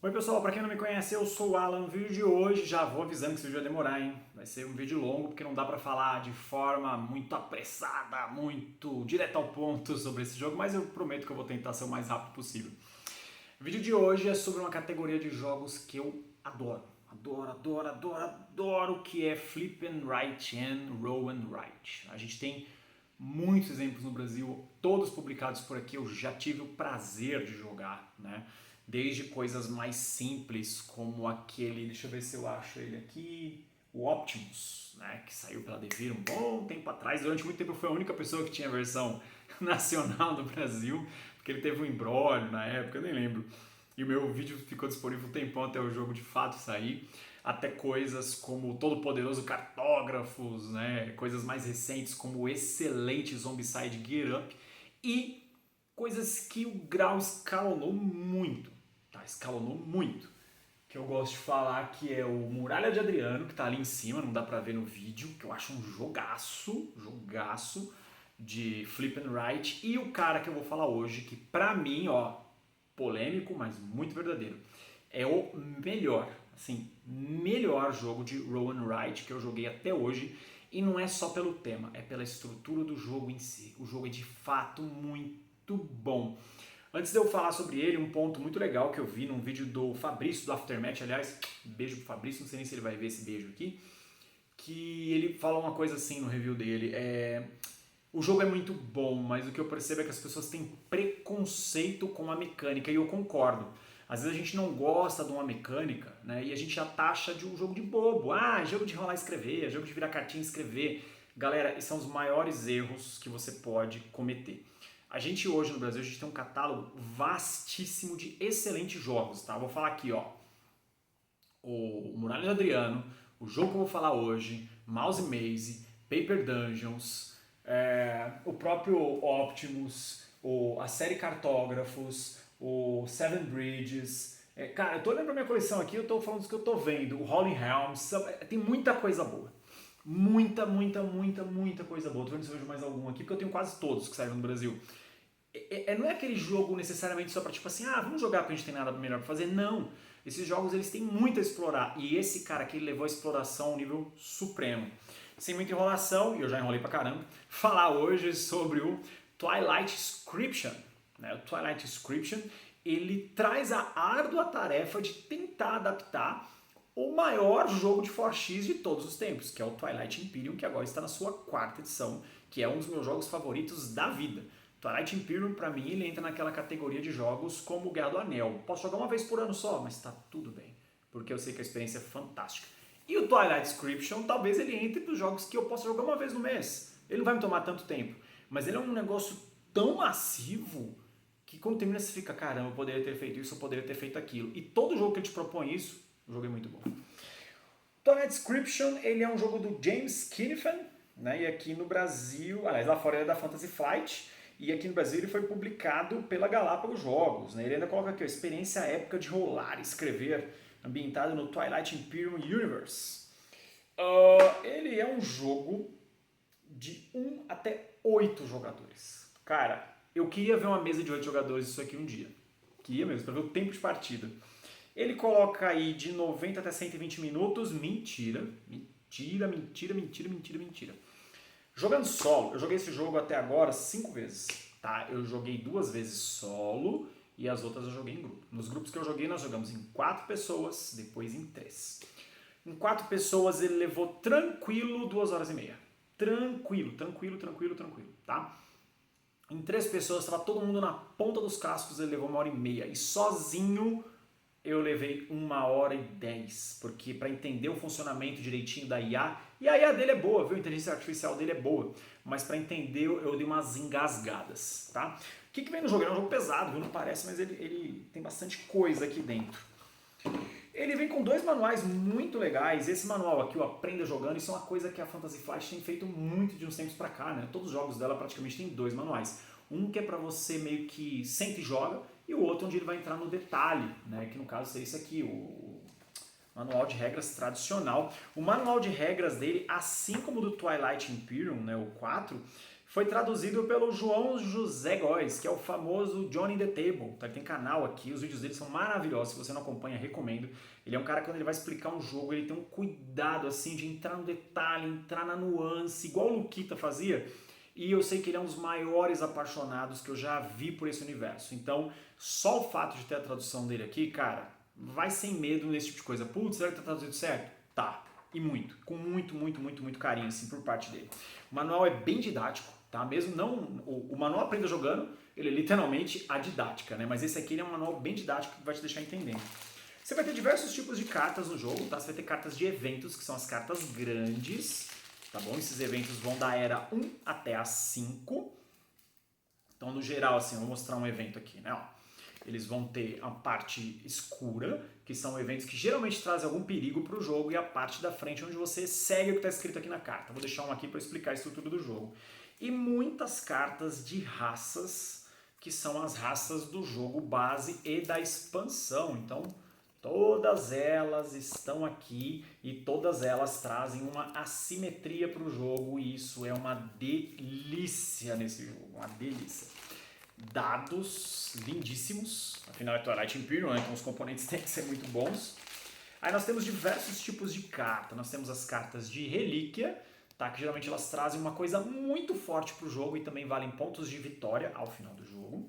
Oi pessoal, pra quem não me conhece, eu sou o Alan. O vídeo de hoje, já vou avisando que esse vídeo vai demorar, hein? Vai ser um vídeo longo, porque não dá pra falar de forma muito apressada, muito direto ao ponto sobre esse jogo, mas eu prometo que eu vou tentar ser o mais rápido possível. O vídeo de hoje é sobre uma categoria de jogos que eu adoro. Adoro, que é Flip and Right and Roll and Right. A gente tem muitos exemplos no Brasil, todos publicados por aqui, eu já tive o prazer de jogar, né? Desde coisas mais simples, como aquele, deixa eu ver se eu acho ele aqui, o Optimus, né? Que saiu pela Devir um bom tempo atrás. Durante muito tempo foi a única pessoa que tinha a versão nacional do Brasil, porque ele teve um embrólio na época, eu nem lembro. E o meu vídeo ficou disponível um tempão até o jogo de fato sair. Até coisas como o todo-poderoso Cartógrafos, né? Coisas mais recentes como o excelente Zombicide Gear Up e coisas que o grau escalonou muito, tá? Escalonou muito. Que eu gosto de falar que é o Muralha de Adriano, que tá ali em cima, não dá pra ver no vídeo, que eu acho um jogaço de Flip and Right. E o cara que eu vou falar hoje, que pra mim, ó, polêmico, mas muito verdadeiro, é o melhor, assim, melhor jogo de Roll and Write que eu joguei até hoje. E não é só pelo tema, é pela estrutura do jogo em si. O jogo é de fato muito bom. Antes de eu falar sobre ele, um ponto muito legal que eu vi num vídeo do Fabrício, do Aftermath, aliás, beijo pro Fabrício, não sei nem se ele vai ver esse beijo aqui, que ele fala uma coisa assim no review dele, o jogo é muito bom, mas o que eu percebo é que as pessoas têm preconceito com a mecânica, e eu concordo. Às vezes a gente não gosta de uma mecânica, né? E a gente já taxa de um jogo de bobo. Ah, jogo de rolar e escrever, jogo de virar cartinha e escrever. Galera, esses são os maiores erros que você pode cometer. A gente hoje no Brasil, a gente tem um catálogo vastíssimo de excelentes jogos, tá? Vou falar aqui, ó. O Muralha de Adriano, o jogo que eu vou falar hoje, Mouse Maze, Paper Dungeons, o próprio Optimus, a série Cartógrafos, o Seven Bridges. Cara, eu tô olhando pra minha coleção aqui, eu tô falando dos que eu tô vendo. O Holy Helms, tem muita coisa boa. Muita coisa boa. Tô vendo se eu vejo mais algum aqui, porque eu tenho quase todos que saíram no Brasil. Não é aquele jogo necessariamente só pra tipo assim, vamos jogar porque a gente tem nada melhor pra fazer. Não. Esses jogos eles têm muito a explorar. E esse cara aqui ele levou a exploração ao nível supremo. Sem muita enrolação, e eu já enrolei pra caramba, falar hoje sobre o Twilight Inscription. Né? O Twilight Inscription ele traz a árdua tarefa de tentar adaptar o maior jogo de 4X de todos os tempos, que é o Twilight Imperium, que agora está na sua quarta edição, que é um dos meus jogos favoritos da vida. Twilight Imperium, pra mim, ele entra naquela categoria de jogos como o Guerra do Anel. Posso jogar uma vez por ano só, mas tá tudo bem, porque eu sei que a experiência é fantástica. E o Twilight Inscription, talvez ele entre nos jogos que eu possa jogar uma vez no mês. Ele não vai me tomar tanto tempo, mas ele é um negócio tão massivo que quando termina você fica, caramba, eu poderia ter feito isso, eu poderia ter feito aquilo. E todo jogo que ele te propõe isso, o jogo é muito bom. Twilight Inscription, ele é um jogo do James Kniffen, né? E aqui no Brasil, aliás, lá fora ele é da Fantasy Flight, e aqui no Brasil ele foi publicado pela Galápagos Jogos. Né? Ele ainda coloca aqui, a experiência épica de rolar e escrever, ambientado no Twilight Imperium Universe. Ele é um jogo de 1 até 8 jogadores. Cara, eu queria ver uma mesa de 8 jogadores isso aqui um dia. Queria mesmo, para ver o tempo de partida. Ele coloca aí de 90 até 120 minutos. Mentira. Jogando solo, eu joguei esse jogo até agora 5 vezes, tá? Eu joguei 2 vezes solo e as outras eu joguei em grupo. Nos grupos que eu joguei, nós jogamos em 4 pessoas, depois em 3. Em 4 pessoas ele levou tranquilo 2 horas e meia. Tranquilo, tá? Em 3 pessoas, estava todo mundo na ponta dos cascos, ele levou 1 hora e meia. E sozinho eu levei 1 hora e 10, porque para entender o funcionamento direitinho da IA, e a IA dele é boa, viu? A inteligência artificial dele é boa, mas para entender eu dei umas engasgadas, tá? O que vem no jogo? Ele é um jogo pesado, viu? Não parece, mas ele tem bastante coisa aqui dentro. Ele vem com 2 manuais muito legais. Esse manual aqui, o Aprenda Jogando, isso é uma coisa que a Fantasy Flight tem feito muito de uns tempos pra cá, né? Todos os jogos dela praticamente tem 2 manuais. Um que é pra você meio que senta e joga, e o outro onde ele vai entrar no detalhe, né? Que no caso seria esse aqui, o manual de regras tradicional. O manual de regras dele, assim como o do Twilight Imperium, né, o 4, Foi traduzido pelo João José Góes, que é o famoso Johnny the Table. Tá? Ele tem canal aqui, os vídeos dele são maravilhosos. Se você não acompanha, recomendo. Ele é um cara que quando ele vai explicar um jogo, ele tem um cuidado assim de entrar no detalhe, entrar na nuance, igual o Luquita fazia. E eu sei que ele é um dos maiores apaixonados que eu já vi por esse universo. Então, só o fato de ter a tradução dele aqui, cara, vai sem medo nesse tipo de coisa. Putz, será que tá traduzido certo? Tá. E muito. Com muito carinho, assim, por parte dele. O manual é bem didático, tá? Mesmo não... O manual Aprenda Jogando, ele é literalmente a didática, né? Mas esse aqui ele é um manual bem didático que vai te deixar entendendo. Você vai ter diversos tipos de cartas no jogo, tá? Você vai ter cartas de eventos, que são as cartas grandes, tá bom? Esses eventos vão da era 1 até a 5. Então, no geral, assim, eu vou mostrar um evento aqui, né? Ó. Eles vão ter a parte escura, que são eventos que geralmente trazem algum perigo para o jogo, e a parte da frente onde você segue o que está escrito aqui na carta. Vou deixar um aqui para explicar a estrutura do jogo. E muitas cartas de raças, que são as raças do jogo base e da expansão. Então, todas elas estão aqui e todas elas trazem uma assimetria para o jogo, e isso é uma delícia nesse jogo, uma delícia. Dados lindíssimos, afinal é Twilight Imperium, né? Então os componentes têm que ser muito bons. Aí nós temos diversos tipos de carta, nós temos as cartas de relíquia, tá? Que geralmente elas trazem uma coisa muito forte para o jogo e também valem pontos de vitória ao final do jogo.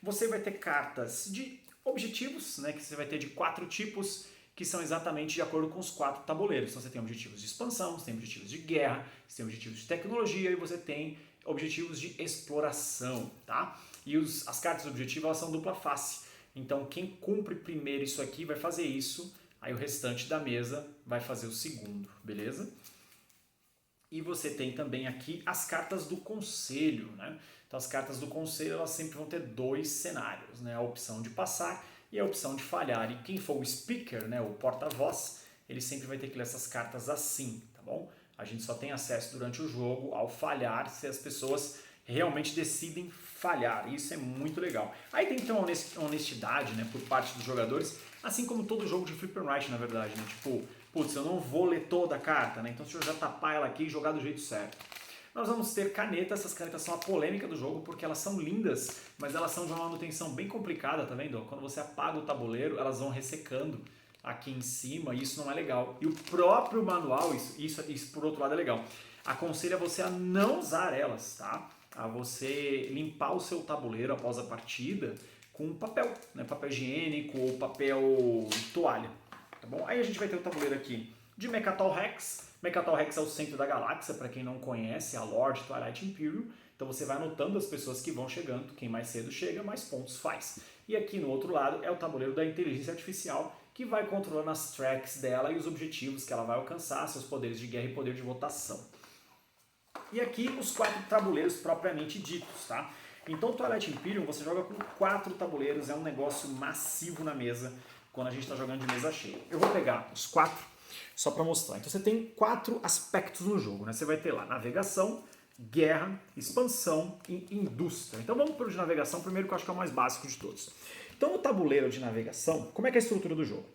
Você vai ter cartas de objetivos, né? Que você vai ter de 4 tipos, que são exatamente de acordo com os 4 tabuleiros. Então você tem objetivos de expansão, você tem objetivos de guerra, você tem objetivos de tecnologia e você tem objetivos de exploração, tá? E as cartas de objetivo, elas são dupla face. Então quem cumpre primeiro isso aqui vai fazer isso, aí o restante da mesa vai fazer o segundo, beleza? E você tem também aqui as cartas do conselho, né? Então as cartas do conselho, elas sempre vão ter 2 cenários, né? A opção de passar e a opção de falhar. E quem for o speaker, né, o porta-voz, ele sempre vai ter que ler essas cartas assim, tá bom? A gente só tem acesso durante o jogo ao falhar se as pessoas realmente decidem falhar. Isso é muito legal. Aí tem que ter uma honestidade, né, por parte dos jogadores, assim como todo jogo de Flip and Write, na verdade, né? Tipo, putz, eu não vou ler toda a carta, né? Então deixa eu já tapar ela aqui e jogar do jeito certo. Nós vamos ter canetas, essas canetas são a polêmica do jogo porque elas são lindas, mas elas são de uma manutenção bem complicada, tá vendo? Quando você apaga o tabuleiro, elas vão ressecando aqui em cima e isso não é legal. E o próprio manual, isso por outro lado é legal, aconselha você a não usar elas, tá? A você limpar o seu tabuleiro após a partida com papel, né? Papel higiênico ou papel toalha, tá bom? Aí a gente vai ter o tabuleiro aqui de Mechatol Rex. Mechatol Rex é o centro da galáxia, para quem não conhece, a Lorde Twilight Imperium. Então você vai anotando as pessoas que vão chegando, quem mais cedo chega, mais pontos faz. E aqui no outro lado é o tabuleiro da inteligência artificial, que vai controlando as tracks dela e os objetivos que ela vai alcançar, seus poderes de guerra e poder de votação. E aqui os 4 tabuleiros propriamente ditos, tá? Então Twilight Imperium você joga com 4 tabuleiros, é um negócio massivo na mesa quando a gente está jogando de mesa cheia. Eu vou pegar os 4 só para mostrar. Então você tem 4 aspectos no jogo, né? Você vai ter lá navegação, guerra, expansão e indústria. Então vamos para o de navegação primeiro, que eu acho que é o mais básico de todos. Então no tabuleiro de navegação, como é que é a estrutura do jogo?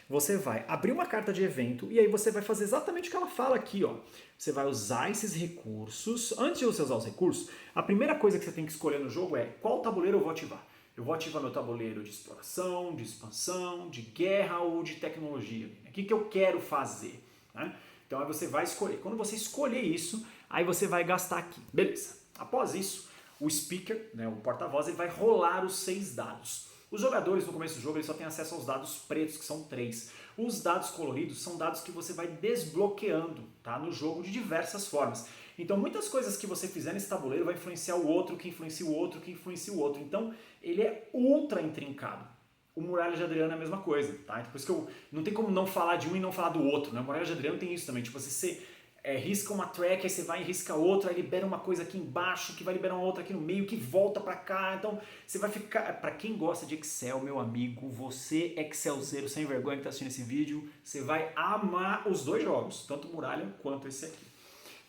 Você vai abrir uma carta de evento e aí você vai fazer exatamente o que ela fala aqui, ó. Você vai usar esses recursos. Antes de você usar os recursos, a primeira coisa que você tem que escolher no jogo é qual tabuleiro eu vou ativar. Eu vou ativar meu tabuleiro de exploração, de expansão, de guerra ou de tecnologia. O que eu quero fazer, né? Então aí você vai escolher. Quando você escolher isso, aí você vai gastar aqui. Beleza. Após isso, o speaker, né, o porta-voz, ele vai rolar os 6 dados. Os jogadores no começo do jogo eles só têm acesso aos dados pretos, que são 3. Os dados coloridos são dados que você vai desbloqueando, tá, no jogo de diversas formas. Então muitas coisas que você fizer nesse tabuleiro vai influenciar o outro, que influencia o outro, que influencia o outro. Então ele é ultra intrincado. O Muralha de Adriano é a mesma coisa, tá? Então, por isso que não tem como não falar de um e não falar do outro, né? O Muralha de Adriano tem isso também, tipo, você risca uma track, aí você vai e risca outra, aí libera uma coisa aqui embaixo, que vai liberar uma outra aqui no meio, que volta pra cá, então você vai ficar... Pra quem gosta de Excel, meu amigo, você Excelzeiro sem vergonha que tá assistindo esse vídeo, você vai amar os 2 jogos, tanto Muralha quanto esse aqui,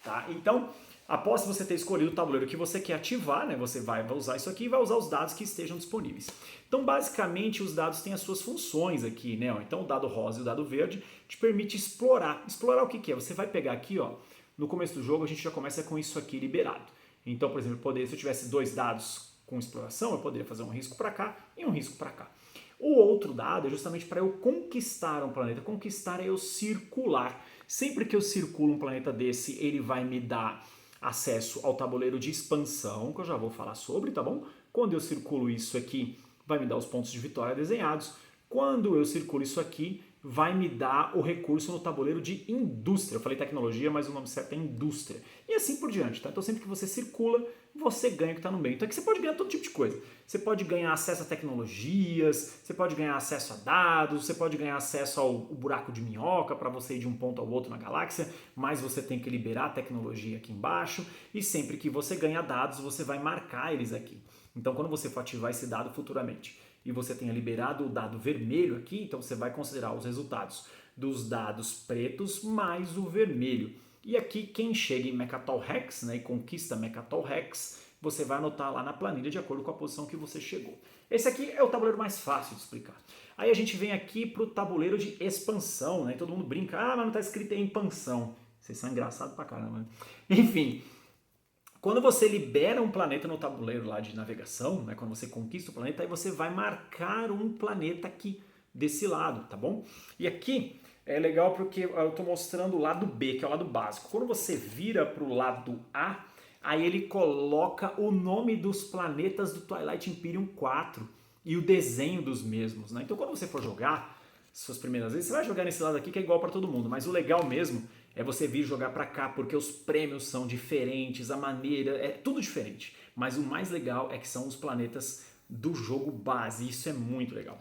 tá? Então, após você ter escolhido o tabuleiro que você quer ativar, né, você vai usar isso aqui e vai usar os dados que estejam disponíveis. Então, basicamente, os dados têm as suas funções aqui, né? Então, o dado rosa e o dado verde te permite explorar. Explorar o que é? Você vai pegar aqui, ó, no começo do jogo a gente já começa com isso aqui liberado. Então, por exemplo, se eu tivesse 2 dados com exploração, eu poderia fazer um risco para cá e um risco para cá. O outro dado é justamente para eu conquistar um planeta. Conquistar é eu circular. Sempre que eu circulo um planeta desse, ele vai me dar acesso ao tabuleiro de expansão, que eu já vou falar sobre, tá bom? Quando eu circulo isso aqui, vai me dar os pontos de vitória desenhados. Quando eu circulo isso aqui, vai me dar o recurso no tabuleiro de indústria. Eu falei tecnologia, mas o nome certo é indústria. E assim por diante, tá? Então sempre que você circula, você ganha o que está no meio. Então aqui você pode ganhar todo tipo de coisa. Você pode ganhar acesso a tecnologias, você pode ganhar acesso a dados, você pode ganhar acesso ao buraco de minhoca para você ir de um ponto ao outro na galáxia, mas você tem que liberar a tecnologia aqui embaixo. E sempre que você ganha dados, você vai marcar eles aqui. Então quando você for ativar esse dado futuramente e você tenha liberado o dado vermelho aqui, então você vai considerar os resultados dos dados pretos mais o vermelho. E aqui quem chega em Mechatol Hex, né, e conquista Mechatol Hex, você vai anotar lá na planilha de acordo com a posição que você chegou. Esse aqui é o tabuleiro mais fácil de explicar. Aí a gente vem aqui para o tabuleiro de expansão, né? Todo mundo brinca, mas não está escrito em expansão. Vocês são engraçados pra caramba, né? Enfim, quando você libera um planeta no tabuleiro lá de navegação, né, quando você conquista o planeta, aí você vai marcar um planeta aqui desse lado, tá bom? E aqui é legal porque eu estou mostrando o lado B, que é o lado básico. Quando você vira para o lado A, aí ele coloca o nome dos planetas do Twilight Imperium 4 e o desenho dos mesmos, né? Então quando você for jogar, suas primeiras vezes, você vai jogar nesse lado aqui que é igual para todo mundo, mas o legal mesmo é você vir jogar para cá, porque os prêmios são diferentes, a maneira, é tudo diferente. Mas o mais legal é que são os planetas do jogo base, isso é muito legal.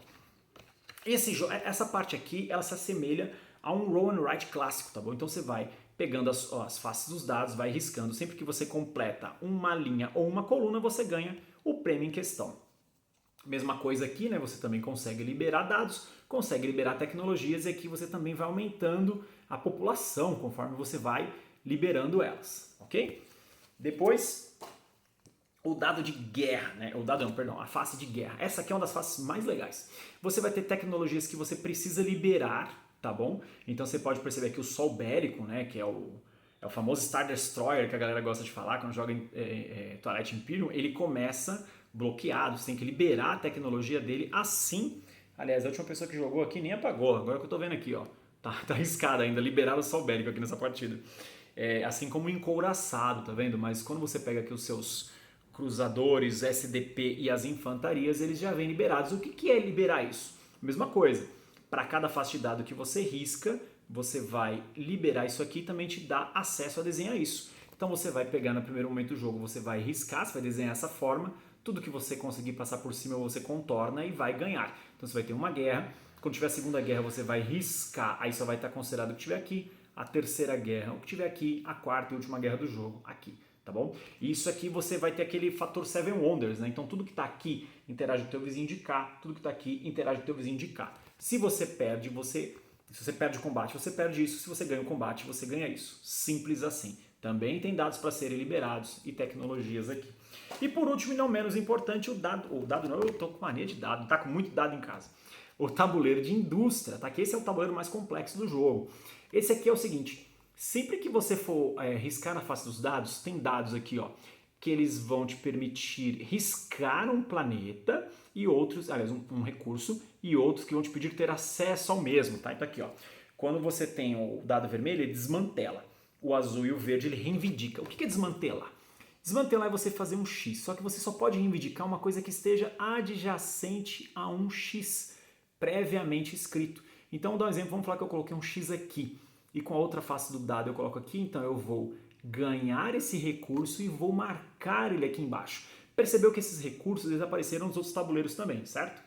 Essa parte aqui, ela se assemelha a um roll and write clássico, tá bom? Então você vai pegando as faces dos dados, vai riscando. Sempre que você completa uma linha ou uma coluna, você ganha o prêmio em questão. Mesma coisa aqui, né? Você também consegue liberar dados, consegue liberar tecnologias e aqui você também vai aumentando a população conforme você vai liberando elas, ok? Depois, o dado de guerra, né? A face de guerra. Essa aqui é uma das faces mais legais. Você vai ter tecnologias que você precisa liberar, tá bom? Então você pode perceber que o Sol Bélico, né? Que é o famoso Star Destroyer que a galera gosta de falar quando joga em Twilight Imperium, ele começa bloqueado, você tem que liberar a tecnologia dele assim. Aliás, a última pessoa que jogou aqui nem apagou, agora que eu tô vendo aqui, ó. Tá arriscado ainda, liberaram o Sol Bélico aqui nessa partida. Assim como o encouraçado, tá vendo? Mas quando você pega aqui os seus cruzadores, SDP e as infantarias, eles já vêm liberados. O que é liberar isso? Mesma coisa, para cada face de dado que você risca, você vai liberar isso aqui e também te dá acesso a desenhar isso. Então você vai pegar no primeiro momento do jogo, você vai riscar, você vai desenhar essa forma, tudo que você conseguir passar por cima você contorna e vai ganhar. Então você vai ter uma guerra, quando tiver a segunda guerra você vai riscar, aí só vai estar considerado o que tiver aqui, a terceira guerra, o que tiver aqui, a quarta e última guerra do jogo aqui, tá bom? E isso aqui você vai ter aquele fator Seven Wonders, né? Então tudo que está aqui interage com o teu vizinho de cá, tudo que está aqui interage com o teu vizinho de cá. Se você perde, se você perde o combate, você perde isso. Se você ganha o combate, você ganha isso. Simples assim. Também tem dados para serem liberados e tecnologias aqui. E por último, e não menos importante, o dado não, eu tô com mania de dado, tá com muito dado em casa. O tabuleiro de indústria, tá? Que esse é o tabuleiro mais complexo do jogo. Esse aqui é o seguinte, sempre que você for riscar na face dos dados, tem dados aqui, ó, que eles vão te permitir riscar um planeta e outros, aliás, um recurso, e outros que vão te pedir ter acesso ao mesmo, tá? Então aqui, ó, quando você tem o dado vermelho, ele desmantela. O azul e o verde, ele reivindica. O que é desmantelar? Desmantelar é você fazer um X, só que você só pode reivindicar uma coisa que esteja adjacente a um X previamente escrito. Então, vou dar um exemplo, vamos falar que eu coloquei um X aqui e com a outra face do dado eu coloco aqui, então eu vou ganhar esse recurso e vou marcar ele aqui embaixo. Percebeu que esses recursos eles apareceram nos outros tabuleiros também, certo?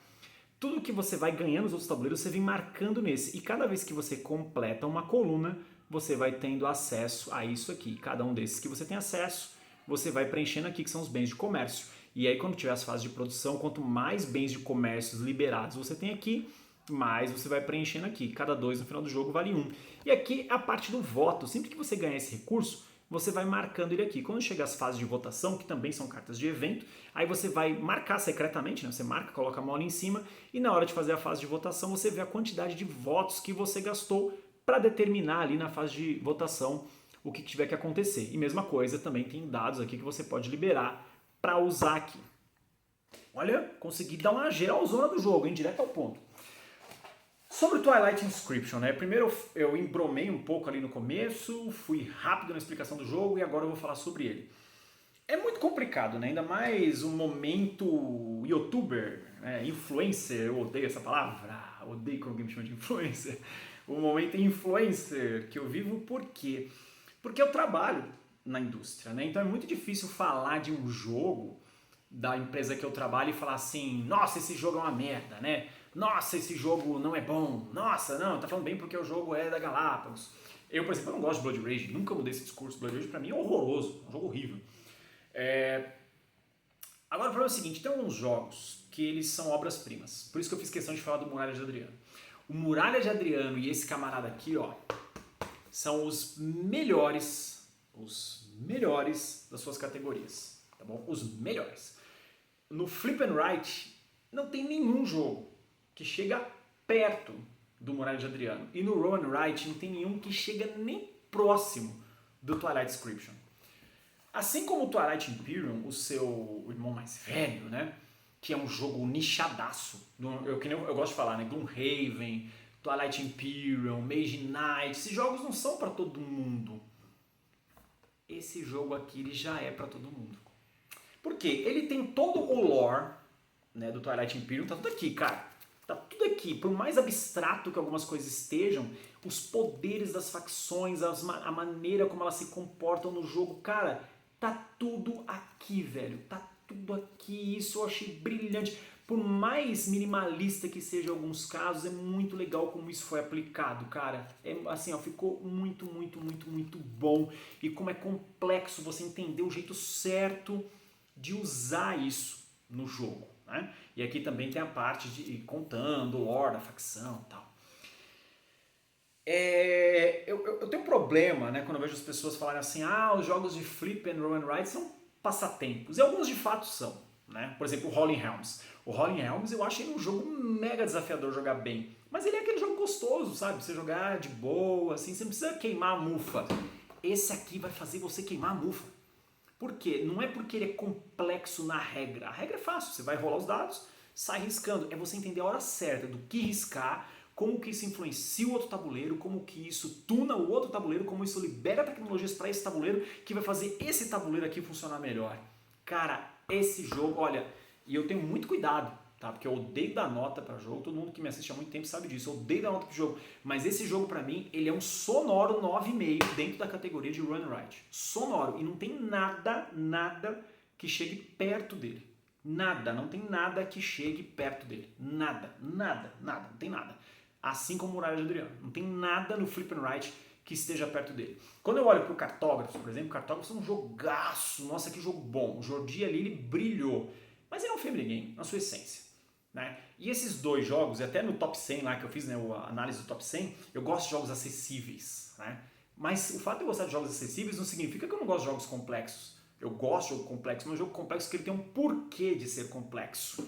Tudo que você vai ganhando nos outros tabuleiros, você vem marcando nesse. E cada vez que você completa uma coluna, você vai tendo acesso a isso aqui. Cada um desses que você tem acesso, você vai preenchendo aqui, que são os bens de comércio. E aí, quando tiver as fases de produção, quanto mais bens de comércio liberados você tem aqui, mais você vai preenchendo aqui. Cada 2 no final do jogo vale 1. E aqui é a parte do voto. Sempre que você ganhar esse recurso, você vai marcando ele aqui. Quando chega as fases de votação, que também são cartas de evento, aí você vai marcar secretamente, né? Você marca, coloca a mão ali em cima, e na hora de fazer a fase de votação, você vê a quantidade de votos que você gastou para determinar ali na fase de votação o que tiver que acontecer. E mesma coisa, também tem dados aqui que você pode liberar para usar aqui. Olha, consegui dar uma geralzona do jogo, hein? Direto ao ponto. Sobre o Twilight Inscription, né? Primeiro eu embromei um pouco ali no começo, fui rápido na explicação do jogo e agora eu vou falar sobre ele. É muito complicado, né? Ainda mais um momento youtuber, né? Influencer, eu odeio essa palavra, odeio quando alguém me chama de influencer. O momento influencer que eu vivo, por quê? Porque eu trabalho na indústria, né? Então é muito difícil falar de um jogo da empresa que eu trabalho e falar assim, nossa, esse jogo é uma merda, né? Nossa, esse jogo não é bom. Nossa, não, tá falando bem porque o jogo é da Galápagos. Eu, por exemplo, eu não gosto de Blood Rage, nunca mudei esse discurso. Blood Rage pra mim é horroroso, é um jogo horrível. Agora o problema é o seguinte, tem alguns jogos que eles são obras-primas. Por isso que eu fiz questão de falar do Muralha de Adriano. O Muralha de Adriano e esse camarada aqui, ó, são os melhores das suas categorias, tá bom? Os melhores. No Flip and Write não tem nenhum jogo que chega perto do Muralha de Adriano. E no Roll and Write não tem nenhum que chega nem próximo do Twilight Inscription. Assim como o Twilight Imperium, o seu irmão mais velho, né? Que é um jogo nichadaço. Eu gosto de falar, né? Gloomhaven, Twilight Imperium, Mage Knight. Esses jogos não são para todo mundo. Esse jogo aqui ele já é para todo mundo. Por quê? Ele tem todo o lore, né, do Twilight Imperium. Tá tudo aqui, cara. Tá tudo aqui. Por mais abstrato que algumas coisas estejam, os poderes das facções, a maneira como elas se comportam no jogo, cara, tá tudo aqui, velho. Tá tudo aqui. Isso eu achei brilhante. Por mais minimalista que seja em alguns casos, é muito legal como isso foi aplicado, cara. É assim, ó, ficou muito, muito, muito, muito bom. E como é complexo você entender o jeito certo de usar isso no jogo, né? E aqui também tem a parte de ir contando o lore da facção e tal. Eu tenho um problema, né, quando eu vejo as pessoas falarem assim, os jogos de Flip and Roll and Write são passatempos. E alguns de fato são, né? Por exemplo, o Rolling Realms. O Rolling Realms eu acho ele um jogo mega desafiador jogar bem. Mas ele é aquele jogo gostoso, sabe? Você jogar de boa, assim, você não precisa queimar a mufa. Esse aqui vai fazer você queimar a mufa. Por quê? Não é porque ele é complexo na regra. A regra é fácil, você vai rolar os dados, sai riscando. É você entender a hora certa do que riscar, como que isso influencia o outro tabuleiro, como que isso tuna o outro tabuleiro, como isso libera tecnologias para esse tabuleiro, que vai fazer esse tabuleiro aqui funcionar melhor. Cara, esse jogo, olha, e eu tenho muito cuidado, tá? Porque eu odeio dar nota para jogo, todo mundo que me assiste há muito tempo sabe disso, eu odeio dar nota para jogo, mas esse jogo para mim, ele é um sonoro 9,5 dentro da categoria de Run and Write. Sonoro, e não tem nada que chegue perto dele. Nada, não tem nada que chegue perto dele. Nada, não tem nada. Assim como o Muralha de Adriano. Não tem nada no Flip and Write que esteja perto dele. Quando eu olho para o Cartógrafos, por exemplo, o Cartógrafos é um jogaço. Nossa, que jogo bom. O Jordi ali, ele brilhou. Mas ele é um family game, na sua essência. Né? E esses dois jogos, e até no top 100 lá que eu fiz, né, a análise do top 100, eu gosto de jogos acessíveis. Né? Mas o fato de eu gostar de jogos acessíveis não significa que eu não gosto de jogos complexos. Eu gosto de jogo complexo, mas um jogo complexo que ele tem um porquê de ser complexo.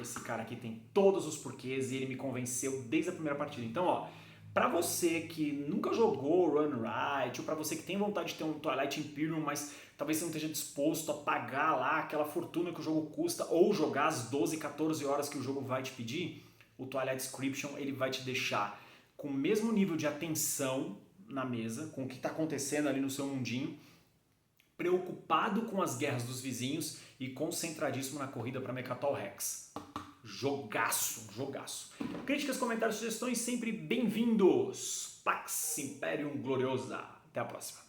Esse cara aqui tem todos os porquês e ele me convenceu desde a primeira partida. Então, ó, pra você que nunca jogou Run Right, ou pra você que tem vontade de ter um Twilight Imperium, mas talvez você não esteja disposto a pagar lá aquela fortuna que o jogo custa, ou jogar as 12, 14 horas que o jogo vai te pedir, o Twilight Inscription ele vai te deixar com o mesmo nível de atenção na mesa, com o que está acontecendo ali no seu mundinho, preocupado com as guerras dos vizinhos e concentradíssimo na corrida para Mechatol Rex. Jogaço, jogaço. Críticas, comentários, sugestões sempre bem-vindos. Pax Imperium Gloriosa. Até a próxima.